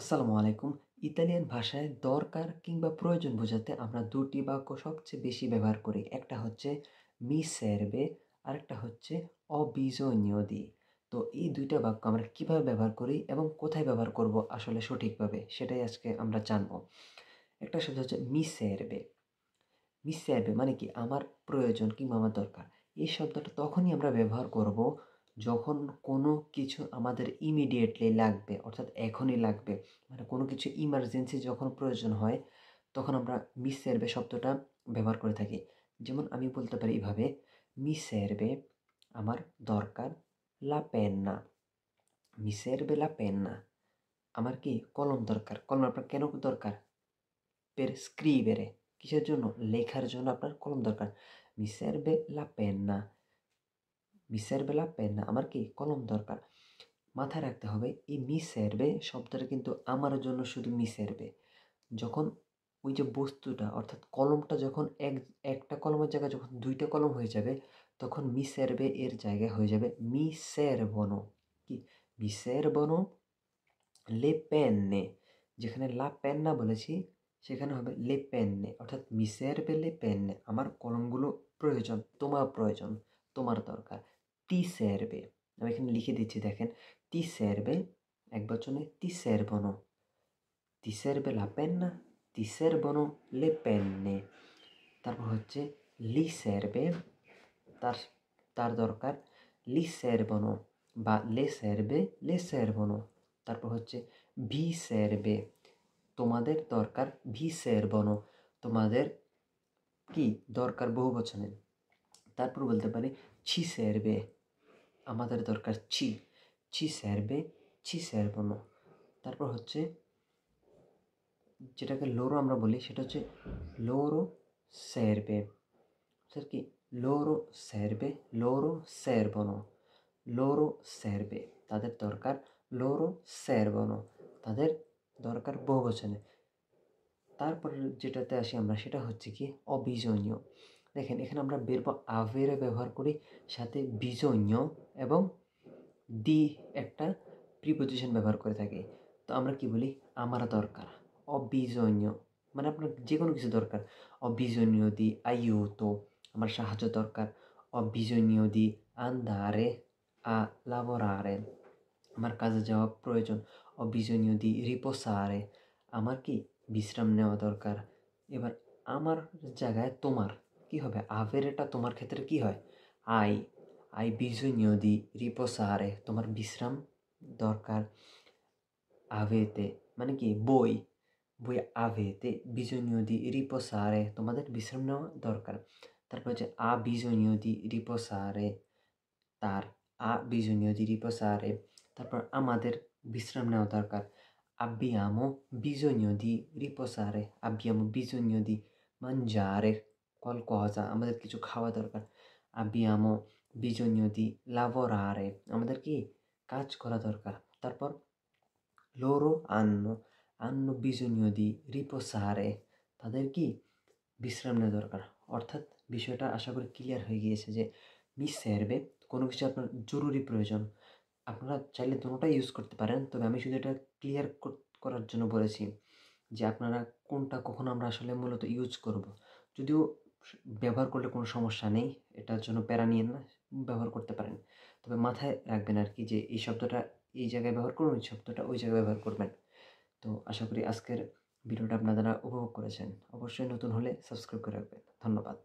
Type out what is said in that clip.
আসসালামু আলাইকুম। ইতালিয়ান ভাষায় দরকার কিংবা প্রয়োজন বোঝাতে আমরা ২ টি বাক্য সবচেয়ে বেশি ব্যবহার করি। একটা হচ্ছে "মি serve" আরেকটা হচ্ছে "ho bisogno di"। তো এই ২ টা বাক্য আমরা কিভাবে ব্যবহার করি এবং কোথায় ব্যবহার করব আসলে সঠিকভাবে সেটাই আজকে আমরা জানব। একটা শব্দ হচ্ছে "মি serve"। "মি serve" মানে কি? আমার প্রয়োজন কিংবা আমার দরকার। এই শব্দটা তখনই আমরা ব্যবহার করব যখন কোনো কিছু আমাদের ইমিডিয়েটলি লাগবে অর্থাৎ এখনই লাগবে। মানে কোনো কিছু ইমার্জেন্সি যখন প্রয়োজন হয় তখন আমরা "মি serve" শব্দটা ব্যবহার করে থাকি। যেমন আমি বলতে পারি এভাবে, "মি serve" আমার দরকার "la penna"। "Me serve la penna" আমার কি? কলম দরকার। কলম আপনার কেন দরকার? per scrivere কিসের জন্য? লেখার জন্য আপনার কলম দরকার। "Mi serve la penna", "Mi serve la penna" আমার কি? কলম দরকার। মাথায় রাখতে হবে এই "mi serve" শব্দটা কিন্তু আমার জন্য শুধু "mi serve" যখন ওই যে বস্তুটা অর্থাৎ কলমটা যখন একটা কলমের জায়গায় যখন ২ টা কলম হয়ে যাবে তখন "mi serve" এর জায়গায় হয়ে যাবে "mi servono" কি? "Mi servono le penne" যেখানে "la penna" বলেছি সেখানে হবে "le penne" অর্থাৎ "mi serve le penne" আমার কলমগুলো প্রয়োজন, তোমার প্রয়োজন, তোমার দরকার। "ti serve" আমি এখানে লিখে দিচ্ছি দেখেন। "ti serve" একবচনে "ti servono", "ti serve la penna", "ti servono le penne" তারপর হচ্ছে "li serve" তার তার দরকার "li servono" বা "le serve", "le servono" তারপর হচ্ছে "vi serve" তোমাদের দরকার "vi servono" তোমাদের কি দরকার বহুবচনে। তারপর বলতে পারি "ci serve" আমাদের দরকার "ci", "ci serve", "ci servono" তারপর হচ্ছে যেটাকে loro আমরা বলি সেটা হচ্ছে "loro serve" অর্থাৎ কি? "loro serve", "loro servono", "loro serve" তাদের দরকার, "loro servono" তাদের দরকার বহুবচনে। তারপরে যেটাতে আসি আমরা সেটা হচ্ছে কি "ho bisogno" দেখেন এখানে আমরা verb avere ব্যবহার করি সাথে bisogno এবং di একটা প্রিপোজিশন ব্যবহার করে থাকি। তো আমরা কি বলি? আমার দরকার। "ho bisogno" মানে আপনার যেকোনো কিছু দরকার। "ho bisogno di aiuto" আমার সাহায্য দরকার। "ho bisogno di andare a lavorare" আমার কাজে যাওয়া প্রয়োজন। "ho bisogno di riposare" আমার কি? বিশ্রাম নেওয়া দরকার। এবার আমার জায়গায় তোমার কি হবে? আভেরেটা তোমার ক্ষেত্রে কি হয়? hai, hai bisogno di riposare তোমার বিশ্রাম দরকার। avete মানে কি? voi, voi avete bisogno di riposare তোমাদের বিশ্রাম নেওয়া দরকার। তারপর হচ্ছে ha bisogno di riposare তার ha bisogno di riposare তারপর আমাদের বিশ্রাম নেওয়া দরকার। abbiamo bisogno di riposare, abbiamo bisogno di mangiare qualcosa আমাদের কিছু খাওয়া দরকার। abbiamo bisogno di lavorare আমাদের কি? কাজ করা দরকার। তারপর loro hanno bisogno di riposare তাদের কি? বিশ্রাম নেওয়া দরকার। অর্থাৎ বিষয়টা আশা করি ক্লিয়ার হয়ে গিয়েছে যে "মি serve" কোনো কিছু আপনার জরুরি প্রয়োজন। আপনারা চাইলে দোনোটাই ইউজ করতে পারেন। তবে আমি শুধু এটা ক্লিয়ার করার জন্য বলেছি যে আপনারা কোনটা কখন আমরা আসলে মূলত ইউজ করব। যদিও স ব্যবহার করলে কোনো সমস্যা নেই। এটার জন্য প্যারা নিয়েন না। ব্যবহার করতে পারেন। তবে মাথায় রাখবেন আরকি যে এই শব্দটা এই জায়গায় ব্যবহার করুন, ওই শব্দটা ওই জায়গায় ব্যবহার করবেন। তো আশা করি আজকের ভিডিওটা আপনারা উপভোগ করেছেন। অবশ্যই নতুন হলে সাবস্ক্রাইব করে রাখবেন। ধন্যবাদ।